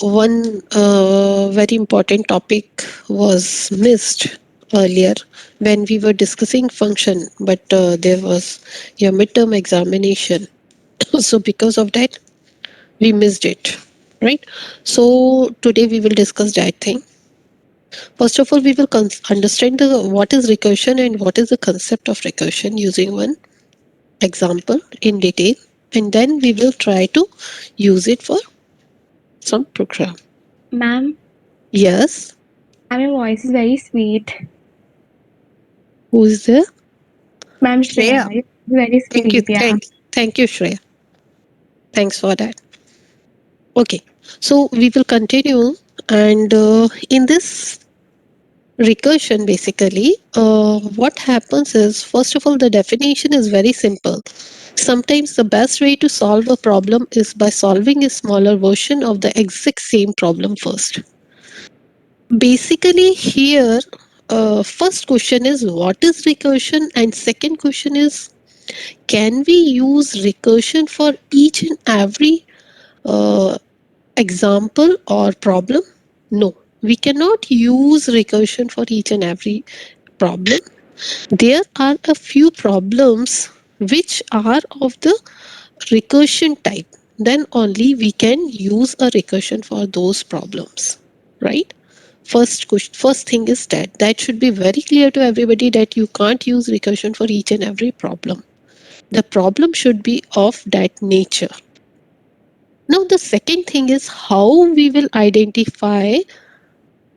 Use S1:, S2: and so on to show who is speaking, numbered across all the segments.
S1: one very important topic was missed earlier when we were discussing function, but there was your midterm examination. So because of that, we missed it, right? So today we will discuss that thing. First of all, we will understand what is recursion and what is the concept of recursion using one example in detail, and then we will try to use it for some program.
S2: Ma'am,
S1: Yes,
S2: your voice is very sweet.
S1: who is there?
S2: Ma'am
S1: Shreya.
S2: Shreya, it's very
S1: Thank you,
S2: sweet, yeah.
S1: thank you, Shreya. Thanks for that. Okay, so we will continue, and in this recursion, basically, what happens is, first of all, the definition is very simple. Sometimes the best way to solve a problem is by solving a smaller version of the exact same problem first. Basically, here, first question is what is recursion, and second question is can we use recursion for each and every uh, example or problem? No, we cannot use recursion for each and every problem. There are a few problems which are of the recursion type. Then only we can use a recursion for those problems, right? First question, first thing is that should be very clear to everybody that you can't use recursion for each and every problem. The problem should be of that nature. Now the second thing is how we will identify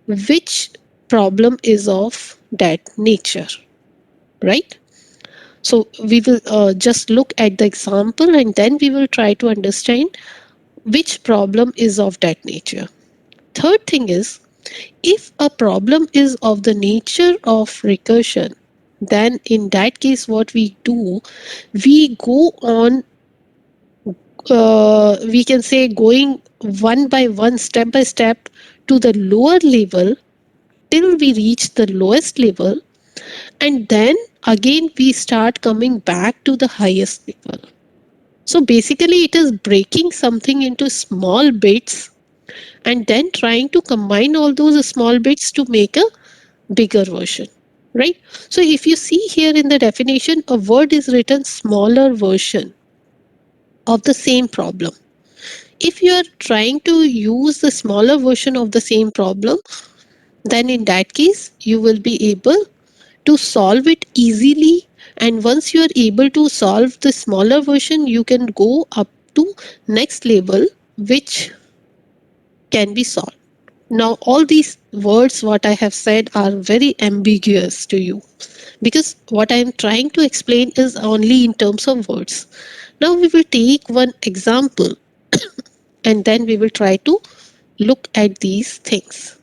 S1: which problem is of that nature, right? So we will just look at the example and then we will try to understand which problem is of that nature. Third thing is if a problem is of the nature of recursion, then in that case, what we do, we go on, we can say, going one by one, step by step to the lower level till we reach the lowest level, and then again we start coming back to the highest level. So basically, it is breaking something into small bits and then trying to combine all those small bits to make a bigger version, right? So if you see here in the definition, a word is written smaller version of the same problem. If you are trying to use the smaller version of the same problem, then in that case you will be able to solve it easily, and once you are able to solve the smaller version you can go up to next level which can be solved. Now, all these words, what I have said, are very ambiguous to you because what I am trying to explain is only in terms of words. Now, we will take one example and then we will try to look at these things.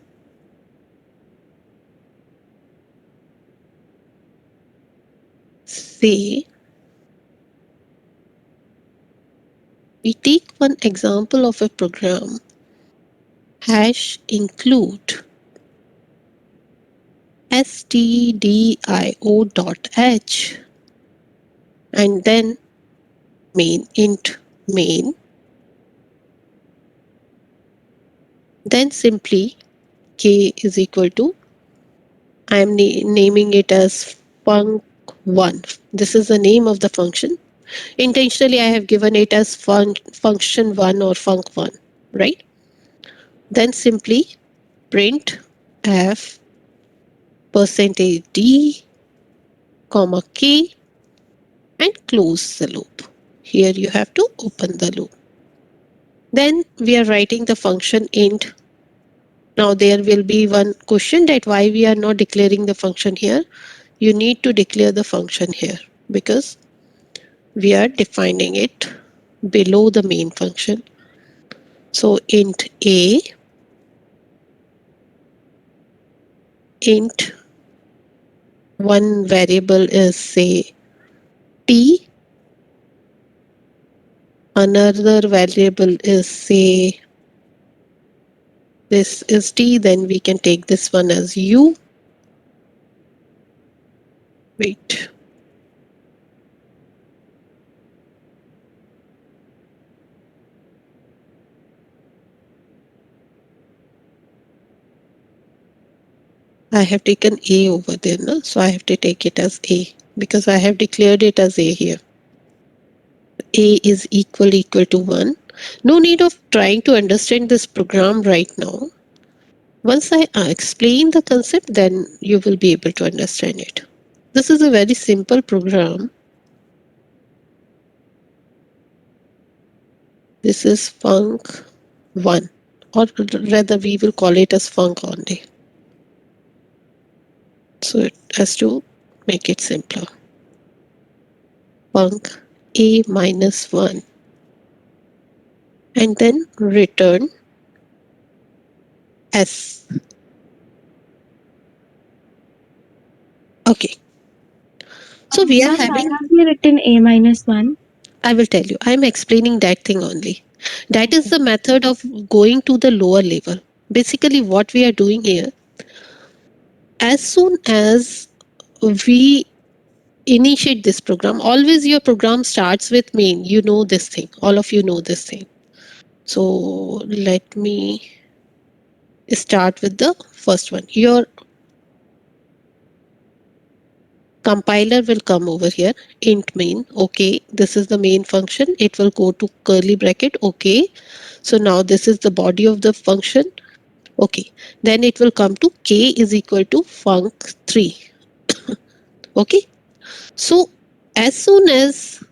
S1: Say, we take one example of a program hash include stdio.h and then main int main, then simply k is equal to, I am naming it as func1. This is the name of the function. Intentionally, I have given it as function1 or func1, right? Then simply print f percentage d comma k and close the loop. Here you have to open the loop. Then we are writing the function int. Now there will be one question that why we are not declaring the function here. You need to declare the function here because we are defining it below the main function. So int a, int one variable is say t, another variable is say this is t, then we can take this one as u. Wait. I have taken A over there, no? So I have to take it as A because I have declared it as A here. A is equal to 1. No need of trying to understand this program right now. Once I explain the concept, then you will be able to understand it. This is a very simple program. This is func 1, or rather we will call it as func only. So it has to make it simpler. Func A minus 1 and then return S. Okay, so we are
S2: Ma'am, why
S1: having,
S2: have we written a minus 1?
S1: I will tell you, I am explaining that thing only. That is
S2: Okay.
S1: the method of going to the lower level. Basically, what we are doing here, as soon as we initiate this program, always your program starts with main. You know this thing. All of you know this thing. So let me start with the first one. Your compiler will come over here, int main. Okay, this is the main function. It will go to curly bracket. Okay, so now this is the body of the function. Okay, then it will come to k is equal to func3. Okay, so as soon as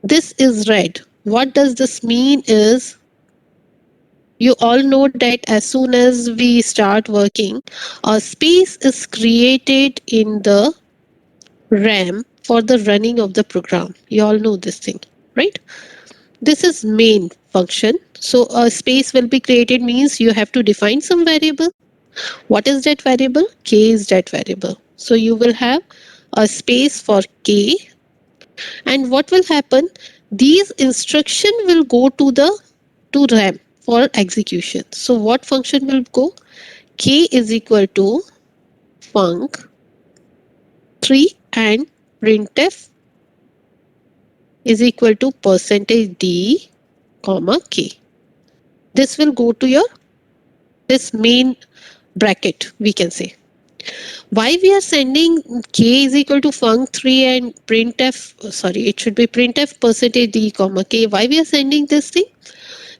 S1: this is read, what does this mean is, you all know that as soon as we start working, a space is created in the RAM for the running of the program. You all know this thing, right? This is main function. So a space will be created means you have to define some variable. What is that variable? K is that variable. So you will have a space for K, and what will happen? These instruction will go to RAM for execution. So what function will go? K is equal to func 3 and printf is equal to percentage %d comma k. This will go to your this main bracket, we can say. Why we are sending k is equal to func3 and printf, sorry, it should be printf percentage %d comma k. Why we are sending this thing?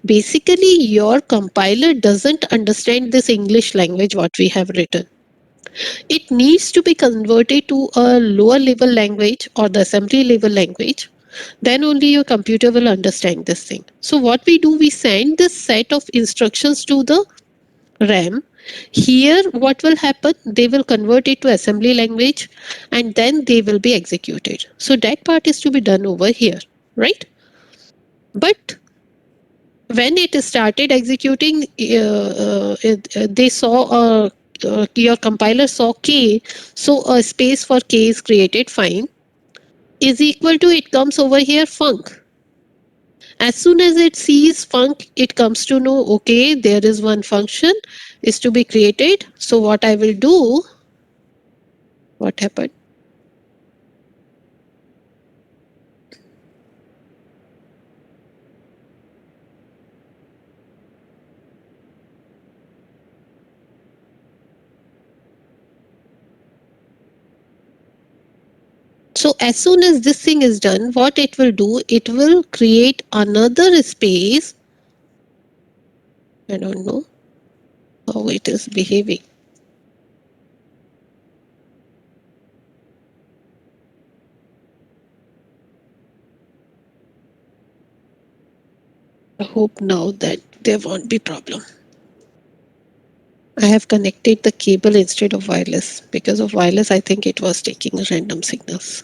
S1: Basically your compiler doesn't understand this English language what we have written. It needs to be converted to a lower level language or the assembly level language. Then only your computer will understand this thing. So what we do, we send this set of instructions to the RAM. Here what will happen, they will convert it to assembly language and then they will be executed. So that part is to be done over here, right? But when it started executing, they saw your compiler saw k, so a space for k is created, fine, is equal to, it comes over here func. As soon as it sees func, it comes to know, okay, there is one function is to be created. So what I will do, what happened? So as soon as this thing is done, what it will do, it will create another space. I don't know how it is behaving. I hope now that there won't be problem. I have connected the cable instead of wireless. Because of wireless, I think it was taking random signals.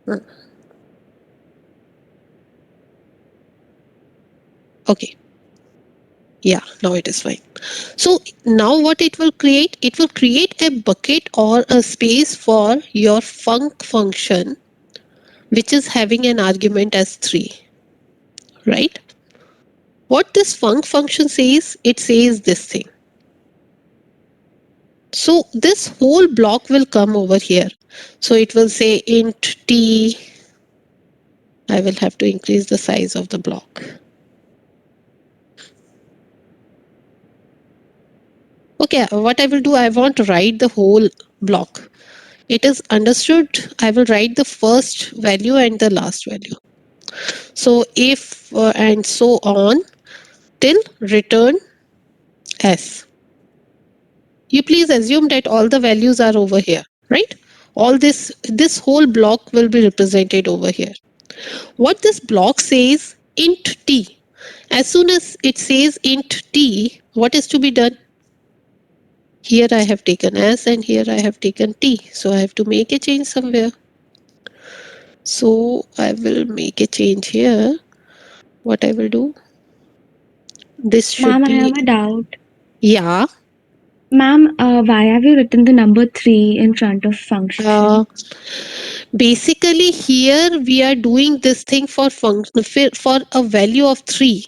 S1: Hmm. Okay. Yeah, now it is fine. So now what it will create? It will create a bucket or a space for your func function, which is having an argument as 3, right? What this func function says, it says this thing. So this whole block will come over here. So it will say int t I will have to increase the size of the block. Okay, what I will do, I want to write the whole block. It is understood. I will write the first value and the last value. So if and so on till return s. You please assume that all the values are over here, right? All this whole block will be represented over here. What this block says, int t. As soon as it says int t, what is to be done? Here I have taken s and here I have taken t. So I have to make a change somewhere. So I will make a change here. What I will do? This should
S2: Ma'am, I
S1: be,
S2: have a doubt.
S1: yeah.
S2: Ma'am, why have you written the number 3 in front of
S1: Uh,
S2: function?
S1: Basically, here we are doing this thing for function for a value of 3.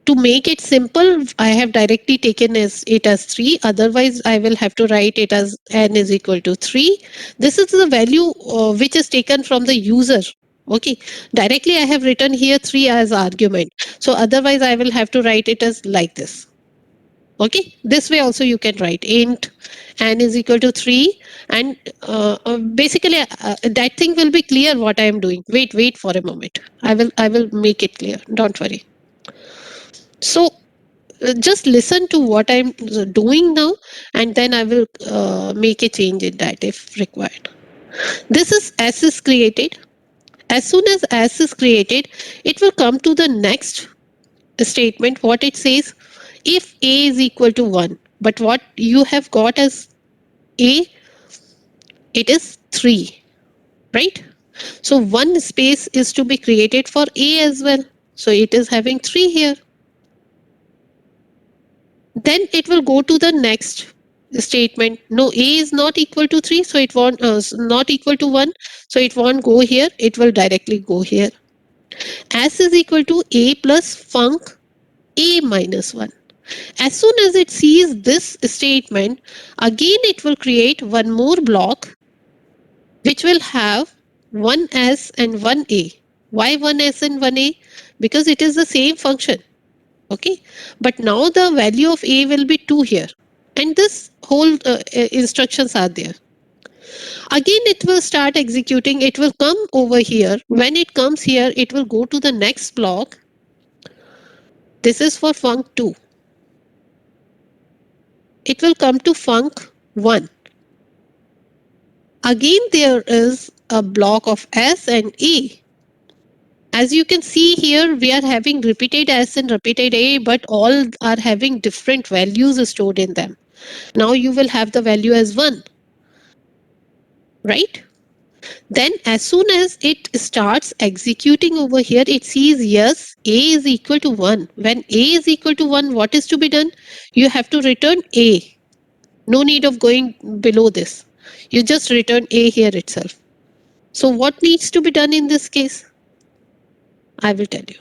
S1: To make it simple, I have directly taken it as 3. Otherwise, I will have to write it as n is equal to 3. This is the value which is taken from the user. Okay. Directly, I have written here 3 as argument. So otherwise, I will have to write it as like this. Okay. This way also you can write int n is equal to 3. And basically, that thing will be clear what I am doing. Wait for a moment. I will make it clear. Don't worry. So just listen to what I'm doing now, and then I will make a change in that if required. This is s is created. As soon as s is created, it will come to the next statement. What it says, if a is equal to 1, but what you have got as a, it is 3, right? So one space is to be created for a as well. So it is having 3 here. Then it will go to the next statement. No, a is not equal to 3, so it won't not equal to 1, so it won't go here, it will directly go here. S is equal to a plus func a minus 1. As soon as it sees this statement, again it will create one more block which will have one s and one a. Why one s and one a? Because it is the same function. Okay, but now the value of a will be 2 here, and this whole instructions are there. Again it will start executing. It will come over here. When it comes here, it will go to the next block. This is for func 2. It will come to func 1. Again there is a block of s and a. As you can see here, we are having repeated s and repeated a, but all are having different values stored in them. Now you will have the value as 1, right? Then as soon as it starts executing over here, it sees yes, a is equal to 1. When a is equal to 1, what is to be done? You have to return a. No need of going below this. You just return a here itself. So what needs to be done in this case? I will tell you.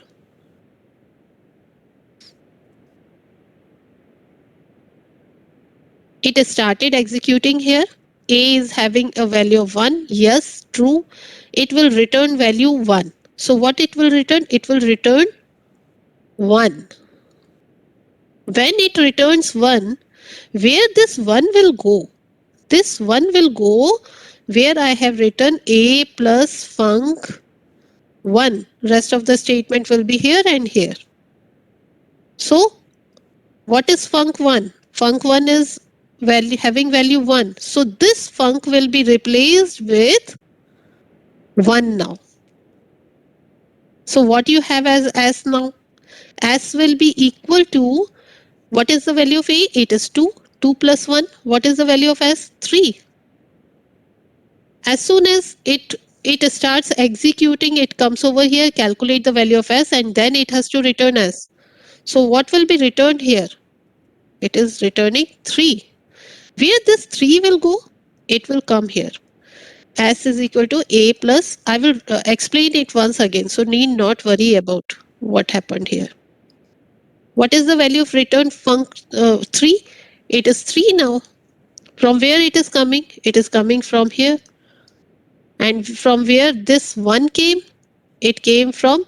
S1: It started executing here. A is having a value of 1. Yes, true. It will return value 1. So what it will return? It will return 1. When it returns 1, where this 1 will go? This 1 will go where I have written a plus func 1. Rest of the statement will be here and here. So what is func 1? Func 1 is having value 1. So this func will be replaced with 1 now. So what you have as s now? S will be equal to, what is the value of a? It is 2. 2 plus 1. What is the value of s? 3. As soon as it starts executing, it comes over here, calculate the value of s, and then it has to return s. So what will be returned here? It is returning 3. Where this 3 will go? It will come here. S is equal to a plus, I will explain it once again, so need not worry about what happened here. What is the value of return func 3? It is 3 now. From where it is coming? It is coming from here. And from where this 1 came? It came from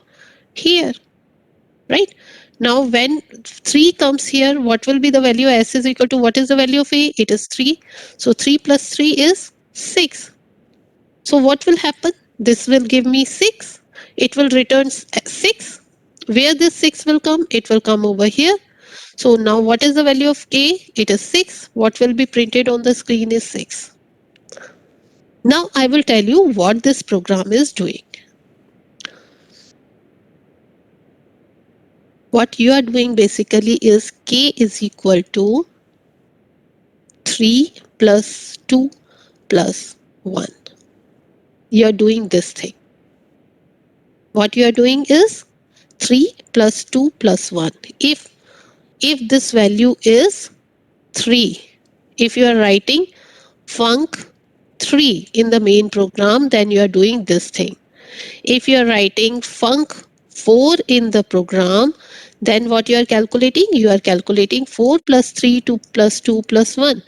S1: here, right? Now when 3 comes here, what will be the value? S is equal to what is the value of A? It is 3. So 3 plus 3 is 6. So what will happen? This will give me 6. It will return 6. Where this 6 will come? It will come over here. So now what is the value of A? It is 6. What will be printed on the screen is 6. Now I will tell you what this program is doing. What you are doing basically is K is equal to 3 plus 2 plus 1. You are doing this thing. What you are doing is 3 plus 2 plus 1. If this value is 3, if you are writing func 3 in the main program, then you are doing this thing. If you are writing func 4 in the program, then what you are calculating? You are calculating 4 plus 3 2 plus 2 plus 1.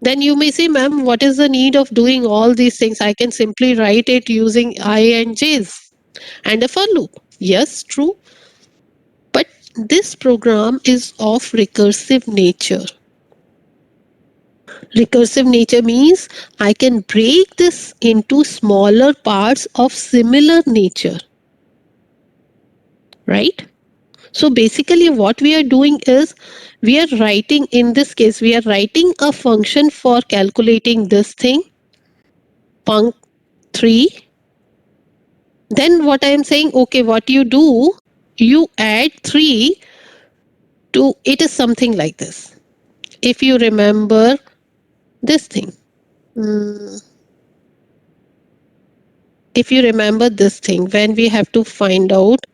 S1: Then you may say, ma'am, what is the need of doing all these things? I can simply write it using I and j's and a for loop. Yes, true. But this program is of recursive nature. Recursive nature means I can break this into smaller parts of similar nature, right? So basically what we are doing is we are writing, in this case, we are writing a function for calculating this thing, func 3. Then what I am saying, okay, what you do, you add 3 to, it is something like this. If you remember this thing, mm, if you remember this thing, when we have to find out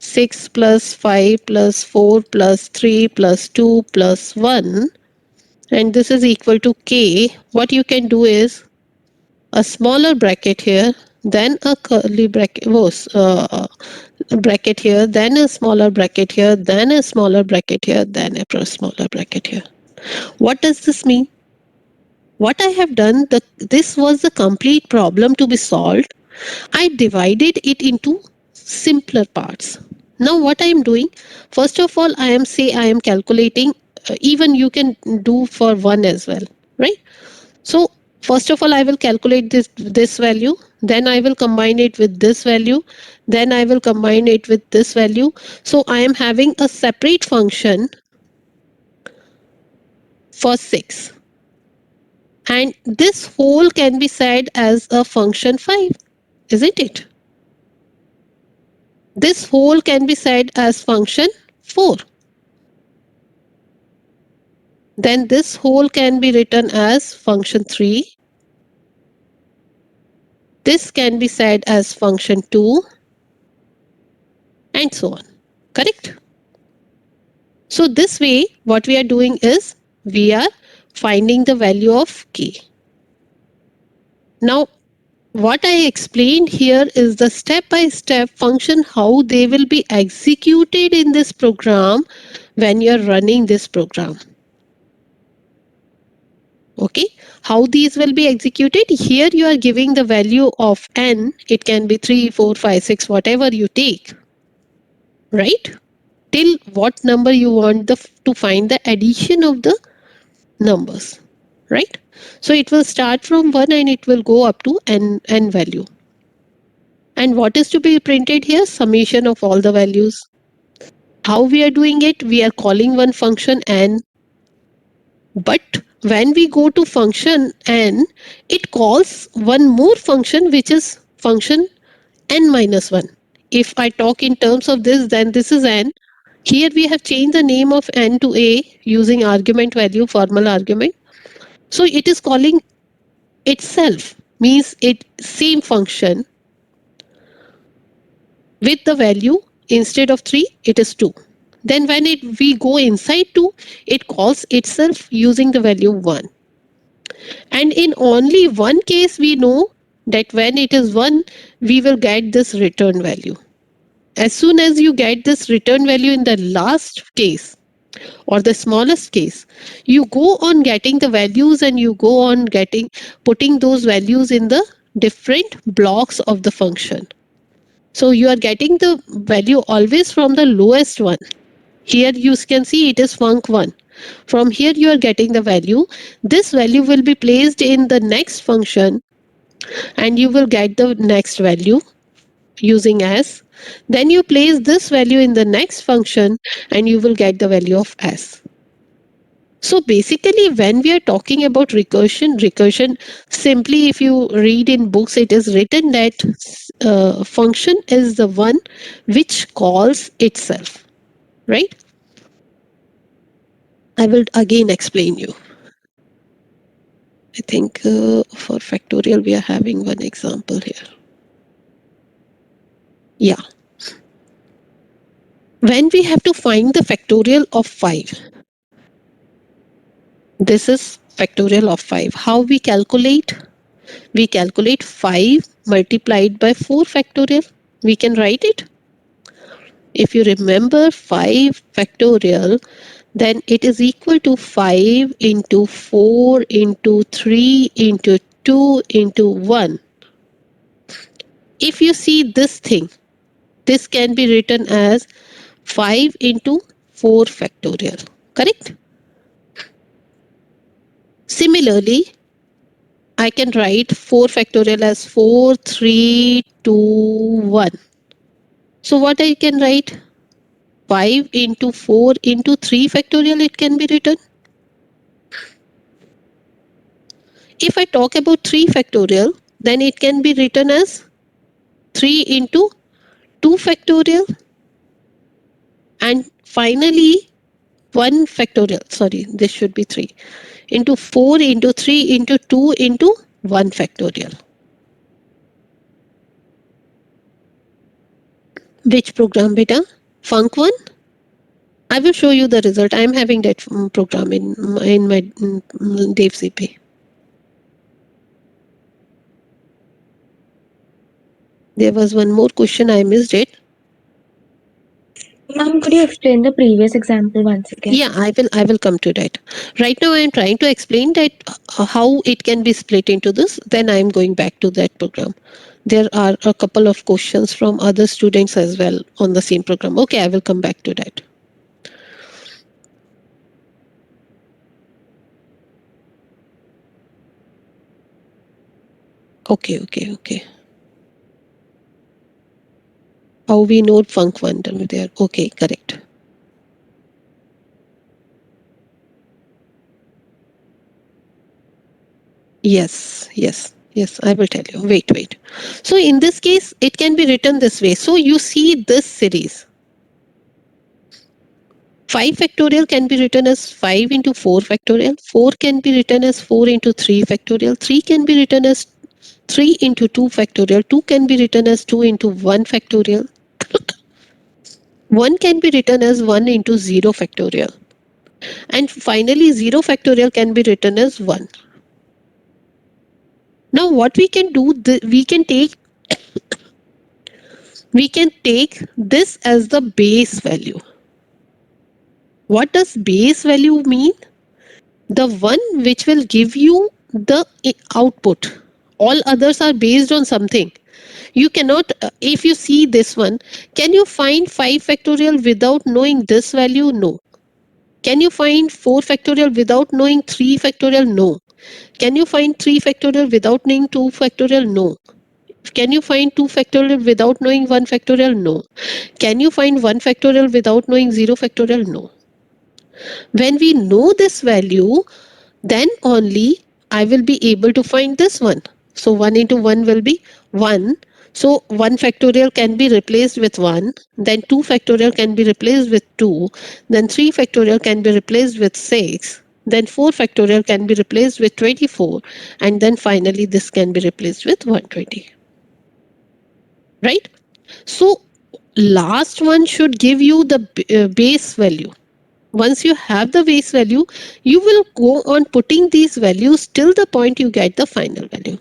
S1: 6 plus 5 plus 4 plus 3 plus 2 plus 1, and this is equal to k, what you can do is a smaller bracket here, then a curly bracket, bracket here, then a smaller bracket here, then a smaller bracket here, then a smaller bracket here. What does this mean? What I have done, this was the complete problem to be solved. I divided it into simpler parts. Now what I am doing, first of all, I am calculating, even you can do for 1 as well, right? So first of all, I will calculate this value, then I will combine it with this value, then I will combine it with this value. So I am having a separate function for 6. And this whole can be said as a function 5, isn't it? This whole can be said as function 4. Then this whole can be written as function 3. This can be said as function 2, and so on. Correct? So this way, what we are doing is we are finding the value of k. Now, what I explained here is the step-by-step function, how they will be executed in this program when you are running this program. Okay, how these will be executed? Here you are giving the value of n. It can be 3, 4, 5, 6, whatever you take, right? Till what number you want to find the addition of the numbers, right? So it will start from 1 and it will go up to n value. And what is to be printed here? Summation of all the values. How we are doing it? We are calling one function n, but when we go to function n, it calls one more function, which is function n minus 1. If I talk in terms of this, then this is n. Here we have changed the name of n to a using argument value, formal argument. So it is calling itself, means it same function with the value, instead of 3 it is 2. Then when we go inside 2, it calls itself using the value 1. And in only one case we know that when it is 1, we will get this return value. As soon as you get this return value in the last case or the smallest case, you go on getting the values and you go on putting those values in the different blocks of the function. So you are getting the value always from the lowest one. Here you can see it is func 1. From here you are getting the value. This value will be placed in the next function and you will get the next value using s. Then you place this value in the next function and you will get the value of s. So basically, when we are talking about recursion simply, if you read in books, it is written that function is the one which calls itself, right? I will again explain you. I think for factorial, we are having one example here. Yeah. When we have to find the factorial of 5, this is factorial of 5. How we calculate? We calculate 5 multiplied by 4 factorial. We can write it. If you remember 5 factorial, then it is equal to 5 into 4 into 3 into 2 into 1. If you see this thing, this can be written as 5 into 4 factorial. Correct? Similarly, I can write 4 factorial as 4, 3, 2, 1. So what I can write? 5 into 4 into 3 factorial it can be written. If I talk about 3 factorial, then it can be written as 3 into 2 factorial and finally 1 factorial. Sorry, this should be 3 into 4 into 3 into 2 into 1 factorial. Which program beta? Func 1? I will show you the result. I am having that program in my Dev CP. There was one more question, I missed it.
S2: Ma'am, could you explain the previous example once again?
S1: Yeah, I will come to that. Right now I am trying to explain that how it can be split into this. Then I am going back to that program. There are a couple of questions from other students as well on the same program. Okay, I will come back to that. Okay. How we know func 1 there. Okay, correct. Yes, I will tell you. Wait. So in this case, it can be written this way. So you see this series. 5 factorial can be written as 5 into 4 factorial. 4 can be written as 4 into 3 factorial. 3 can be written as 3 into 2 factorial. 2 can be written as 2 into 1 factorial. 1 can be written as 1 into 0 factorial. And finally, 0 factorial can be written as 1. Now what we can do, we can take this as the base value. What does base value mean? The one which will give you the output. All others are based on something. You cannot, if you see this one, can you find 5 factorial without knowing this value? No. Can you find 4 factorial without knowing 3 factorial? No. Can you find 3 factorial without knowing 2 factorial? No. Can you find 2 factorial without knowing 1 factorial? No. Can you find 1 factorial without knowing 0 factorial? No. When we know this value, then only I will be able to find this one. So 1 into 1 will be 1. So 1 factorial can be replaced with 1, then 2 factorial can be replaced with 2, then 3 factorial can be replaced with 6, then 4 factorial can be replaced with 24, and then finally this can be replaced with 120. Right? So last one should give you the base value. Once you have the base value, you will go on putting these values till the point you get the final value.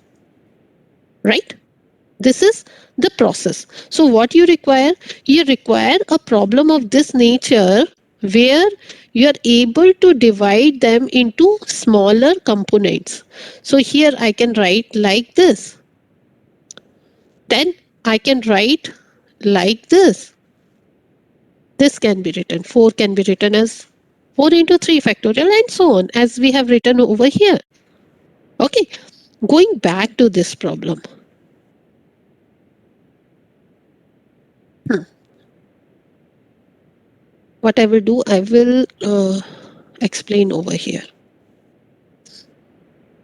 S1: Right? This is the process. So what you require? You require a problem of this nature where you are able to divide them into smaller components. So here I can write like this. Then I can write like this. This can be written. 4 can be written as 4 into 3 factorial and so on as we have written over here. Okay. Going back to this problem. Hmm. What I will do, I will explain over here.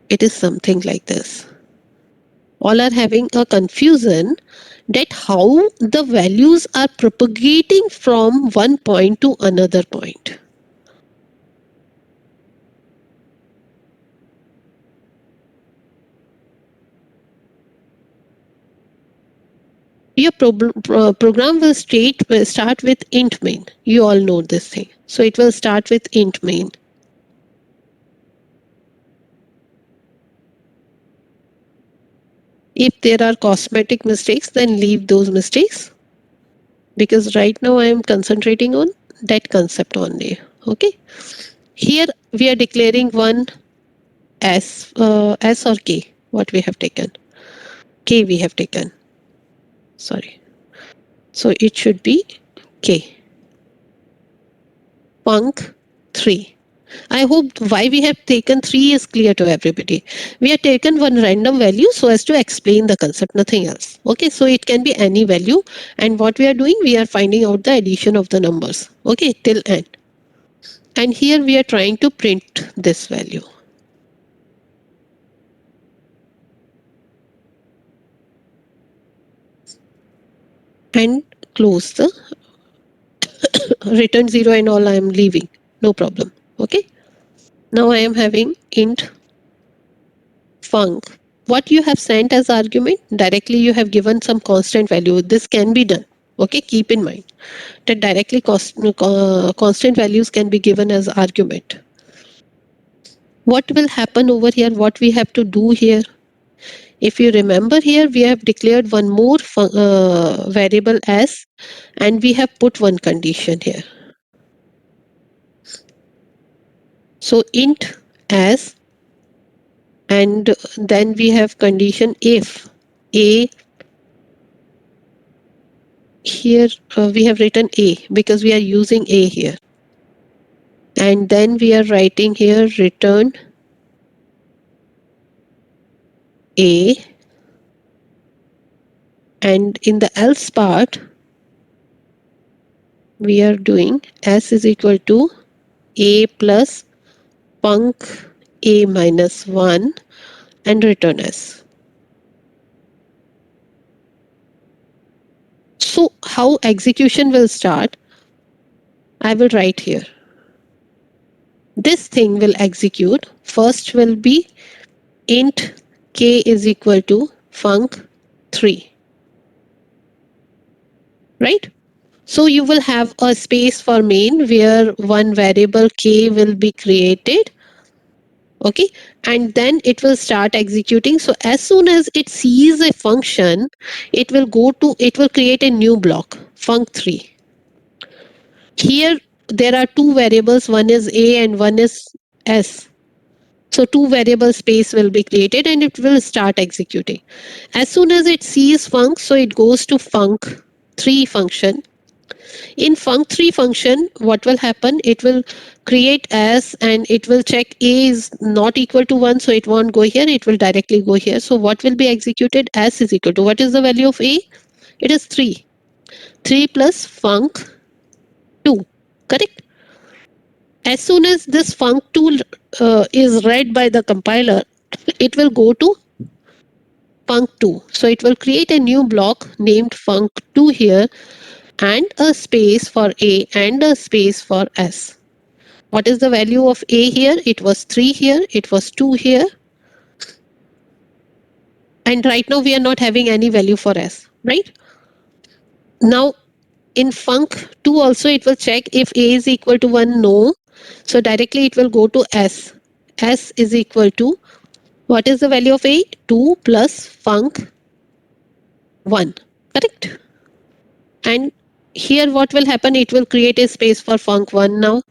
S1: It is something like this. All are having a confusion that how the values are propagating from one point to another point. Your program will start with int main. You all know this thing. So it will start with int main. If there are cosmetic mistakes, then leave those mistakes, because right now I am concentrating on that concept only. Okay. Here we are declaring one S or K. What we have taken? K we have taken. Sorry. So it should be K. Punk 3. I hope why we have taken 3 is clear to everybody. We have taken one random value so as to explain the concept, nothing else. Okay, so it can be any value. And what we are doing, we are finding out the addition of the numbers. Okay, till end. And here we are trying to print this value. And close the return 0 and all I am leaving. No problem. Okay. Now I am having int func. What you have sent as argument, directly you have given some constant value. This can be done. Okay, keep in mind that directly constant values can be given as argument. What will happen over here? What we have to do here? If you remember here, we have declared one more variable s, and we have put one condition here. So int s, and then we have condition if a. Here we have written a because we are using a here, and then we are writing here return a, and in the else part we are doing s is equal to a plus punc a minus 1 and return s. So how execution will start, I will write here. This thing will execute. First will be int k is equal to func 3, right? So you will have a space for main where one variable k will be created. Okay, and then it will start executing. So as soon as it sees a function, it will create a new block, func3. Here there are two variables, one is a and one is s. So two variable space will be created and it will start executing. As soon as it sees func, so it goes to func3 function. In func3 function, what will happen? It will create s and it will check a is not equal to 1, so it won't go here, it will directly go here. So what will be executed? S is equal to, what is the value of a? It is 3. 3 plus func2, correct? As soon as this func2 is read by the compiler, it will go to func2. So it will create a new block named func2 here, and a space for a and a space for s. What is the value of a here? It was 3 here, it was 2 here, and right now we are not having any value for s, right? Now in func2 also it will check if a is equal to 1, no. So directly it will go to s. S is equal to, what is the value of a? 2 plus func 1, correct? And here what will happen? It will create a space for func 1 now.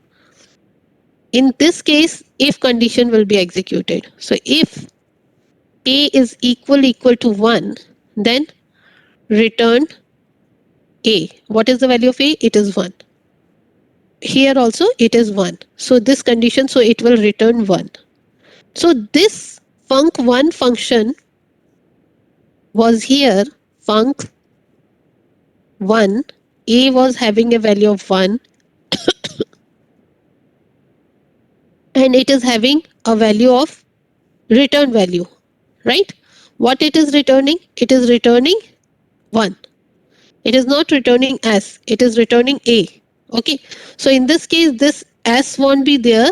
S1: In this case, if condition will be executed. So if a is equal to 1, then return A. What is the value of A? It is 1. Here also it is 1. So this condition, so it will return 1. So this func1 function was here, func1, A was having a value of 1 and it is having a value of return value, right? What it is returning? It is returning 1. It is not returning S, it is returning A. Okay, so in this case, this S won't be there.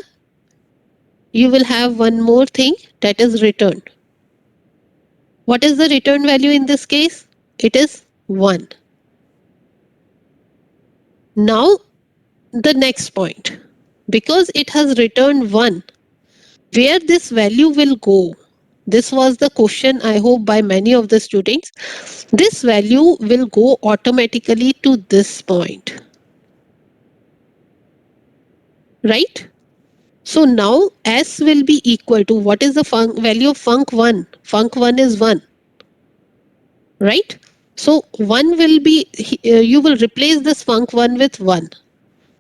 S1: You will have one more thing, that is return. What is the return value in this case? It is 1. Now, the next point. Because it has returned 1, where this value will go? This was the question, I hope, by many of the students. This value will go automatically to this point, right? So now S will be equal to, what is the value of func1? Func1 is 1, right? So 1 will be, you will replace this func1 with 1.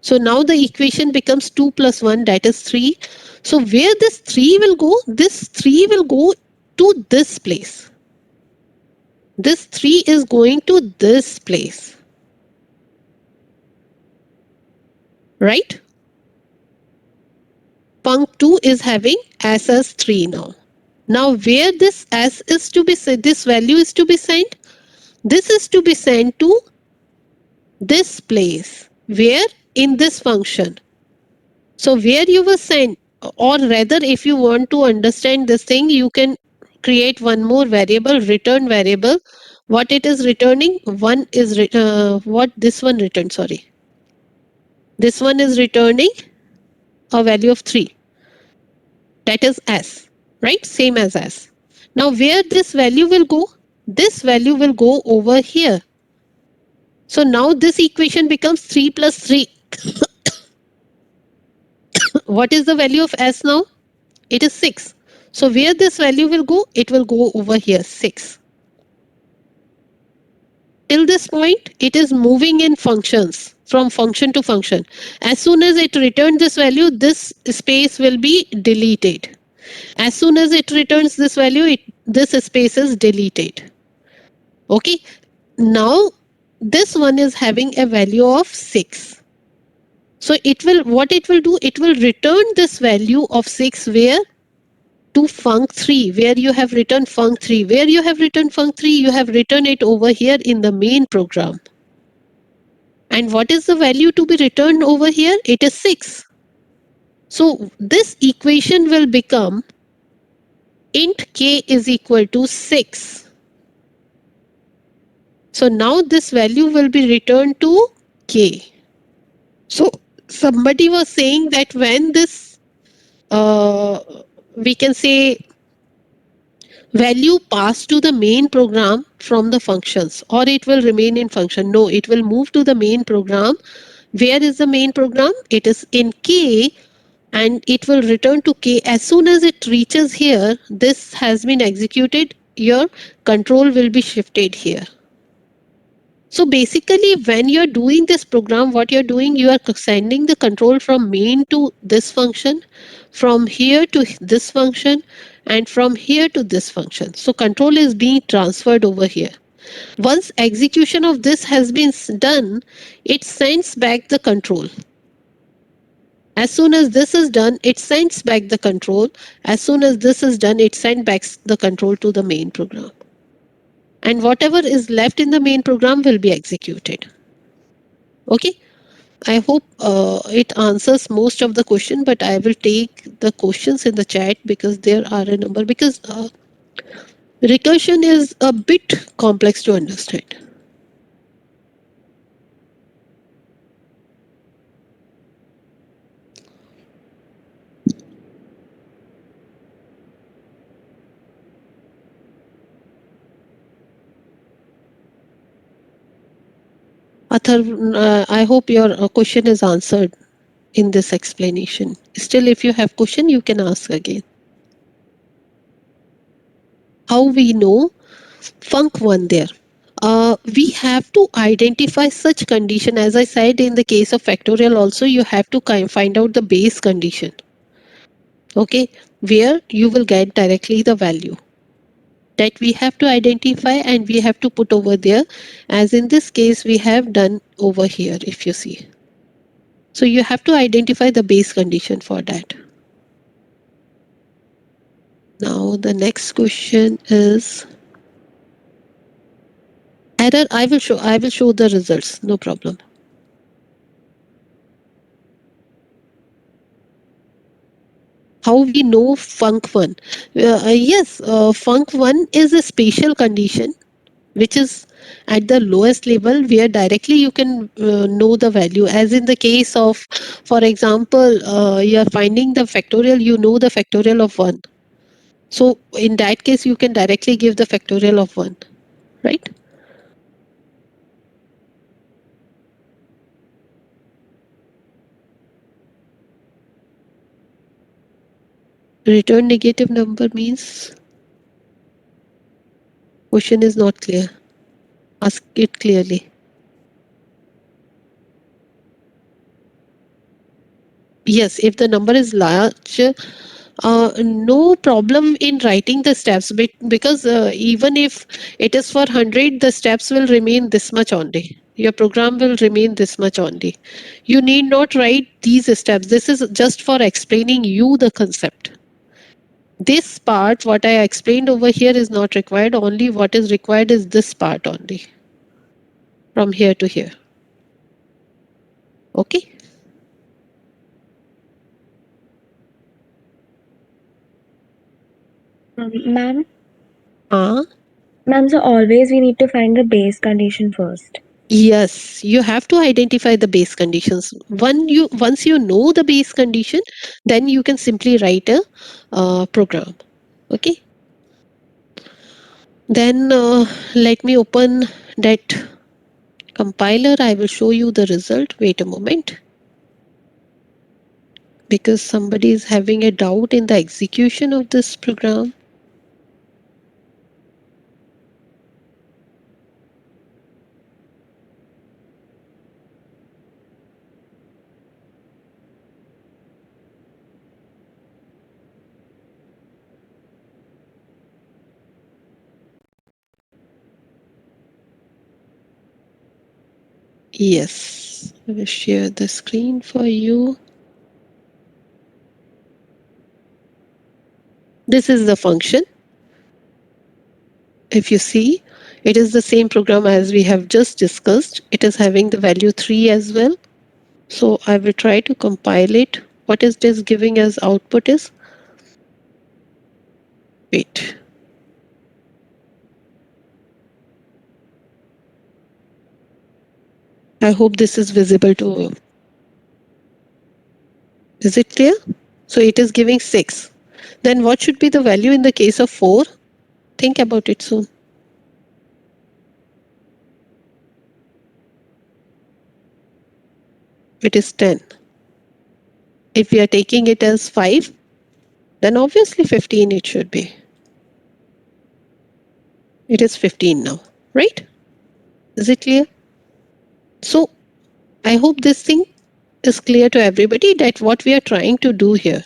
S1: So now the equation becomes 2 plus 1, that is 3. So where this 3 will go? This 3 will go to this place. This 3 is going to this place, right? Punct2 is having S as 3 now. Now where this S is to be sent, this value is to be sent, this is to be sent to this place. Where? In this function. So where you will send, or rather if you want to understand this thing, you can create one more variable, return variable. What it is returning? One is, what this one returned, sorry. This one is returning a value of 3. That is S, right? Same as S. Now where this value will go? This value will go over here. So now this equation becomes 3 plus 3. What is the value of S now? It is 6. So where this value will go? It will go over here, 6. Till this point, it is moving in functions, from function to function. As soon as it returns this value, this space will be deleted. As soon as it returns this value, this space is deleted. Okay. Now, this one is having a value of 6. So it will, what it will do? It will return this value of 6 where? To func3, where you have written func3. Where you have written func3? You have written it over here in the main program. And what is the value to be returned over here? It is 6. So this equation will become int k is equal to 6. So now this value will be returned to k. So somebody was saying that when this, we can say, value passed to the main program from the functions, or it will remain in function. No, it will move to the main program. Where is the main program? It is in k, and it will return to k. As soon as it reaches here, this has been executed, your control will be shifted here. So basically, when you're doing this program, what you're doing, you are sending the control from main to this function, from here to this function, and from here to this function. So control is being transferred over here. Once execution of this has been done, it sends back the control. As soon as this is done, it sends back the control. As soon as this is done, it sends back the control to the main program. And whatever is left in the main program will be executed. Okay. I hope it answers most of the question, but I will take the questions in the chat because there are a number. Because recursion is a bit complex to understand. I hope your question is answered in this explanation. Still, if you have question, you can ask again. How we know func1 there? We have to identify such condition. As I said, in the case of factorial also, you have to find out the base condition, okay, where you will get directly the value that we have to identify and we have to put over there, as in this case we have done over here, if you see. So you have to identify the base condition for that. Now the next question is error. I will show the results, no problem. How we know funk 1? Yes, funk 1 is a special condition which is at the lowest level where directly you can know the value, as in the case of, for example, you are finding the factorial, you know the factorial of 1. So in that case you can directly give the factorial of 1, right? Return negative number means question is not clear. Ask it clearly. Yes, if the number is large, no problem in writing the steps, because even if it is for 100, the steps will remain this much only. Your program will remain this much only. You need not write these steps. This is just for explaining you the concept. This part, what I explained over here, is not required. Only what is required is this part only, from here to here. Okay?
S2: Ma'am,
S1: Ah.
S2: ma'am, so always we need to find the base condition first.
S1: Yes, you have to identify the base conditions. Once you know the base condition, then you can simply write a program. Okay. Then let me open that compiler. I will show you the result. Wait a moment, because somebody is having a doubt in the execution of this program. Yes, I will share the screen for you. This is the function. If you see, it is the same program as we have just discussed. It is having the value 3 as well. So I will try to compile it. What is this giving as output is? Wait. I hope this is visible to. Is it clear? So it is giving 6. Then what should be the value in the case of 4? Think about it soon. It is 10. If we are taking it as 5, then obviously 15 it should be. It is 15 now, right? Is it clear? So I hope this thing is clear to everybody, that what we are trying to do here.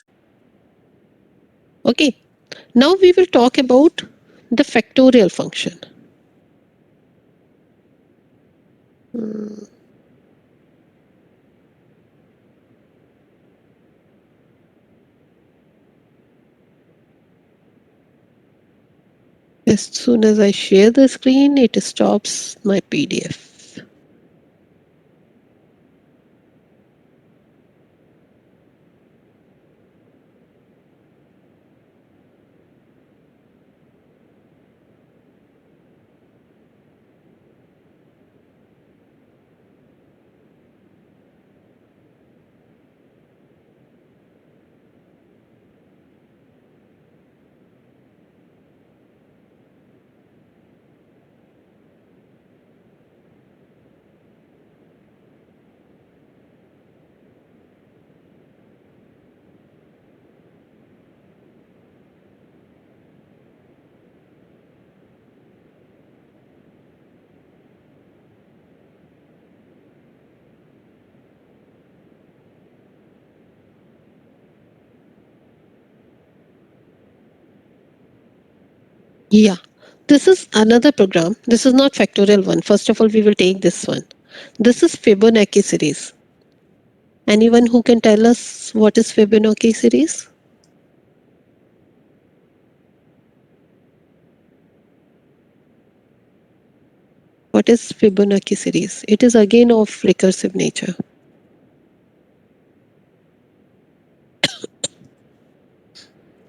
S1: Okay. Now we will talk about the factorial function. As soon as I share the screen, it stops my PDF. Yeah. This is another program. This is not factorial one. First of all, we will take this one. This is Fibonacci series. Anyone who can tell us what is Fibonacci series? What is Fibonacci series? It is again of recursive nature.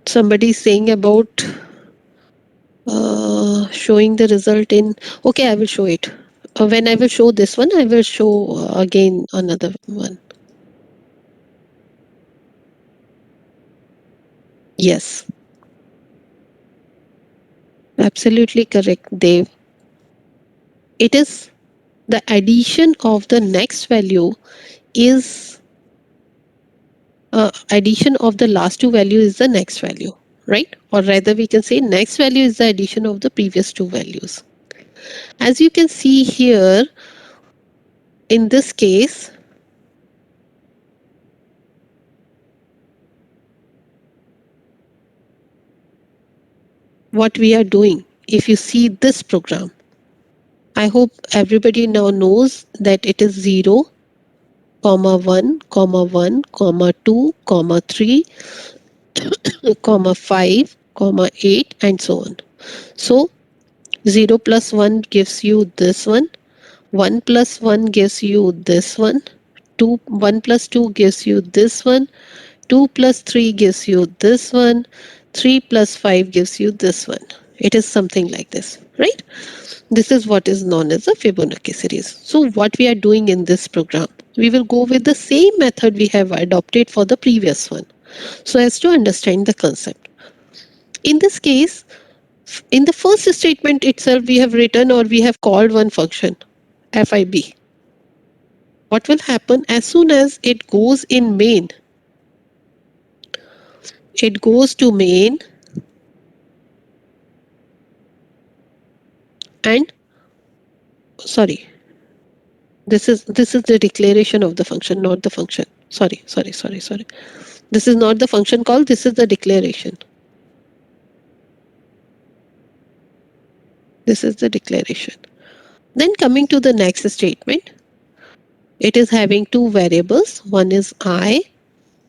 S1: Somebody is saying about showing the result in. Okay, I will show it. When I will show this one, I will show again another one. Yes, absolutely correct, Dev. It is the addition of the next value is addition of the last two value is the next value, right? Or rather, we can say next value is the addition of the previous two values. As you can see here, in this case, what we are doing, if you see this program, I hope everybody now knows that it is 0, comma 1, comma 1, comma 2, comma 3, comma 5, comma 8, and so on. So 0 plus 1 gives you this one, 1 plus 1 gives you this one, 1 plus 2 gives you this one, 2 plus 3 gives you this one, 3 plus 5 gives you this one. It is something like this, right? This is what is known as a Fibonacci series. So what we are doing in this program, we will go with the same method we have adopted for the previous one, so as to understand the concept. In this case, in the first statement itself, we have written or we have called one function, fib. What will happen as soon as it goes in main? It goes to main and sorry, this is the declaration of the function, not the function. Sorry. This is not the function call, this is the declaration. This is the declaration. Then coming to the next statement, it is having two variables. One is I,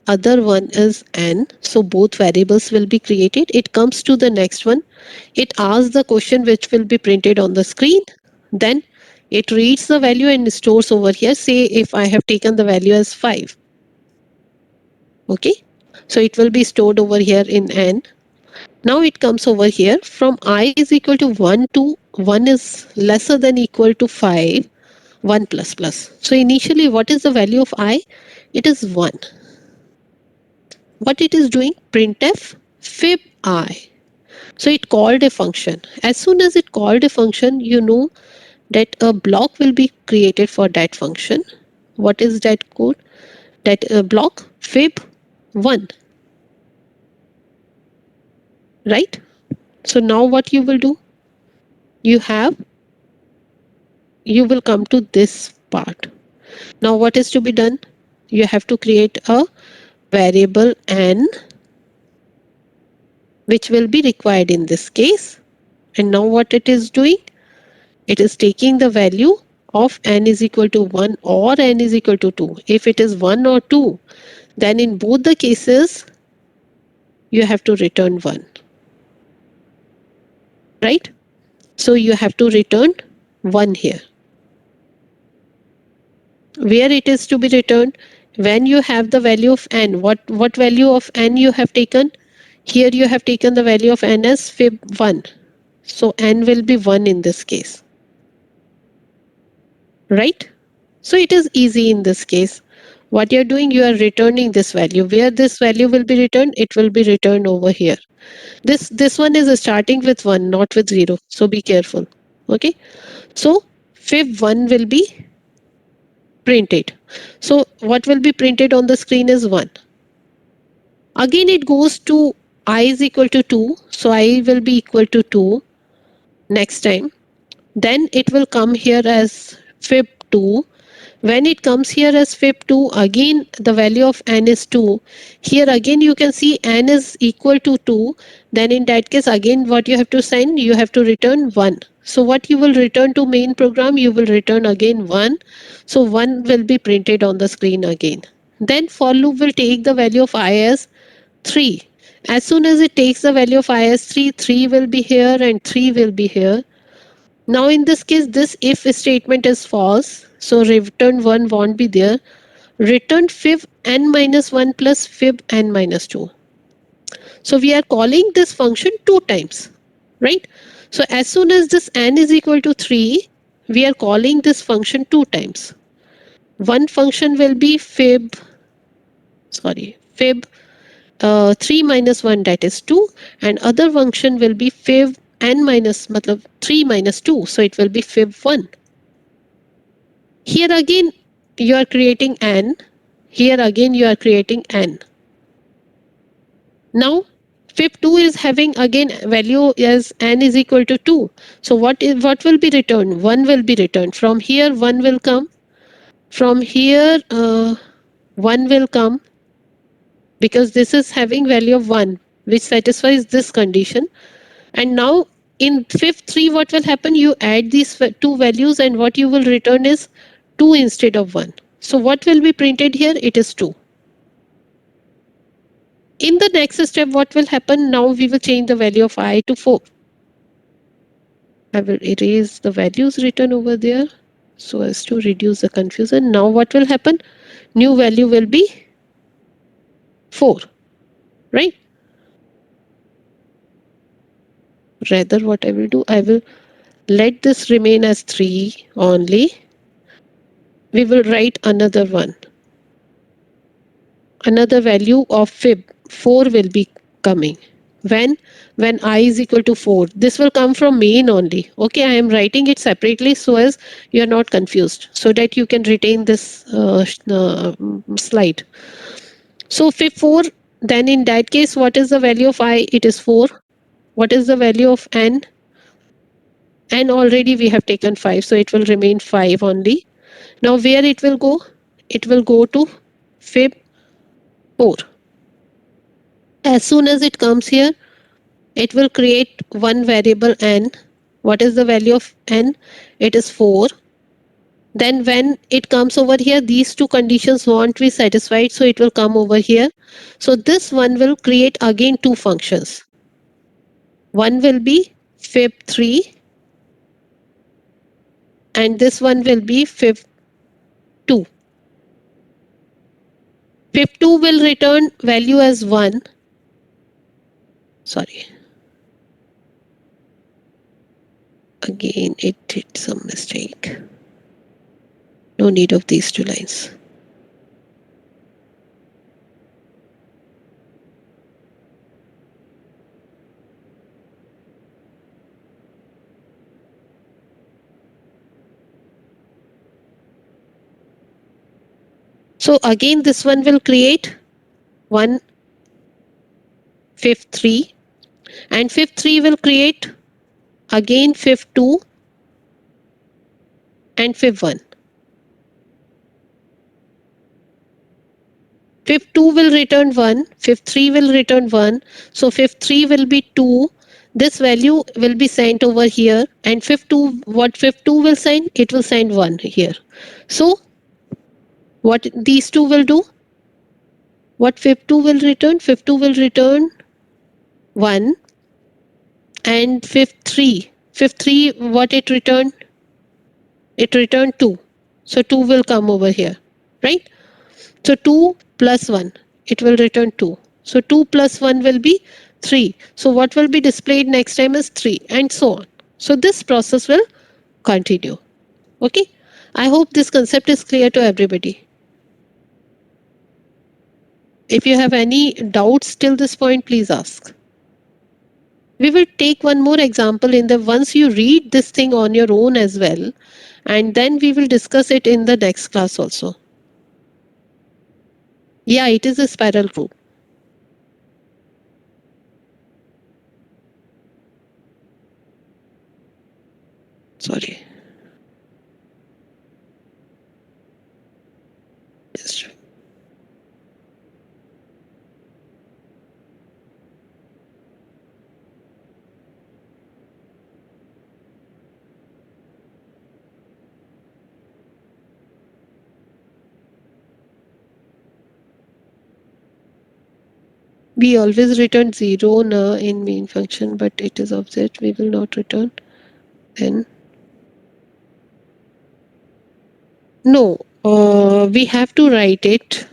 S1: other one is n. So both variables will be created. It comes to the next one. It asks the question which will be printed on the screen. Then it reads the value and stores over here. Say if I have taken the value as 5. Okay. So it will be stored over here in n. Now it comes over here from I is equal to 1 to 1 is lesser than equal to 5, 1 plus plus. So initially what is the value of I? It is 1. What it is doing? Printf fib I. So it called a function. As soon as it called a function, you know that a block will be created for that function. What is that code? That block fib 1, right? So now what you will do? You have you will come to this part. Now what is to be done? You have to create a variable n which will be required in this case. And now what it is doing? It is taking the value of n is equal to 1 or n is equal to 2. If it is 1 or 2, then in both the cases, you have to return 1, right? So you have to return 1 here. Where it is to be returned? When you have the value of n, what value of n you have taken? Here you have taken the value of n as fib 1. So n will be 1 in this case, right? So it is easy in this case. What you're doing, you are returning this value. Where this value will be returned, it will be returned over here. This one is starting with 1, not with 0. So be careful. Okay. So fib 1 will be printed. So what will be printed on the screen is 1. Again it goes to I is equal to 2. So I will be equal to 2 next time. Then it will come here as fib 2. When it comes here as fib2, again the value of n is 2. Here again you can see n is equal to 2. Then in that case again what you have to sign, you have to return 1. So what you will return to main program, you will return again 1. So 1 will be printed on the screen again. Then for loop will take the value of I as 3. As soon as it takes the value of I as 3, 3 will be here and 3 will be here. Now in this case, this if statement is false, so return 1 won't be there. Return fib n minus 1 plus fib n minus 2. So we are calling this function 2 times, right? So as soon as this n is equal to 3, we are calling this function 2 times. One function will be fib 3 minus 1, that is 2, and other function will be fib n minus matlab 3 minus 2, so it will be fib 1. Here again you are creating n. Here again you are creating n. Now fib2 is having again value as n is equal to 2. So what will be returned? 1 will be returned. From here 1 will come. From here 1 will come, because this is having value of 1 which satisfies this condition. And now in fib3 what will happen? You add these two values and what you will return is 2 instead of 1. So what will be printed here? It is 2. In the next step, what will happen? Now we will change the value of I to 4. I will erase the values written over there so as to reduce the confusion. Now what will happen? New value will be 4, right? Rather what I will do, I will let this remain as 3 only. We will write another one. Another value of fib 4 will be coming. When I is equal to 4, this will come from main only. Okay, I am writing it separately so as you are not confused, so that you can retain this slide. So fib 4, then in that case what is the value of I? It is 4. What is the value of n? N already we have taken 5, so it will remain 5 only. Now where it will go? It will go to fib 4. As soon as it comes here, it will create one variable n. What is the value of n? It is 4. Then when it comes over here, these two conditions won't be satisfied, so it will come over here. So this one will create again two functions. One will be fib3 and this one will be fib2. Fib2 will return value as 1. Sorry. Again, it did some mistake. No need of these two lines. So again, this one will create one fib3 and fib3 will create again fib2 and fib1. Fib2 will return 1, fib3 will return 1. So fib3 will be 2. This value will be sent over here, and fib2, what fib2 will send? It will send 1 here. So what these two will do? What fib2 will return? Fib2 will return 1 and fib3. Fib3, what it returned? It returned 2. So 2 will come over here, right? So 2 plus 1, it will return 2. So 2 plus 1 will be 3. So what will be displayed next time is 3 and so on. So this process will continue. Okay. I hope this concept is clear to everybody. If you have any doubts till this point, please ask. We will take one more example in the once you read this thing on your own as well, and then we will discuss it in the next class also. Yeah, it is a spiral group. Sorry. We always return 0 na in main function, but it is object. We will not return. Then no, we have to write it.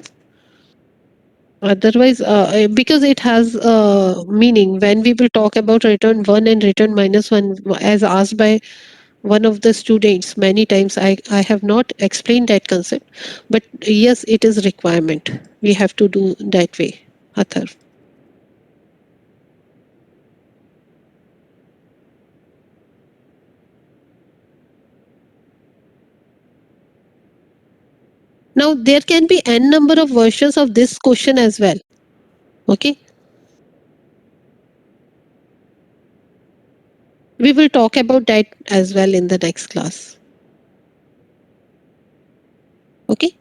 S1: Otherwise, because it has meaning when we will talk about return 1 and return minus 1, as asked by one of the students many times. I have not explained that concept, but yes, it is requirement. We have to do that way, Athar. Now, there can be n number of versions of this question as well. Okay, we will talk about that as well in the next class. Okay,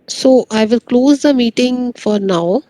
S1: so I will close the meeting for now.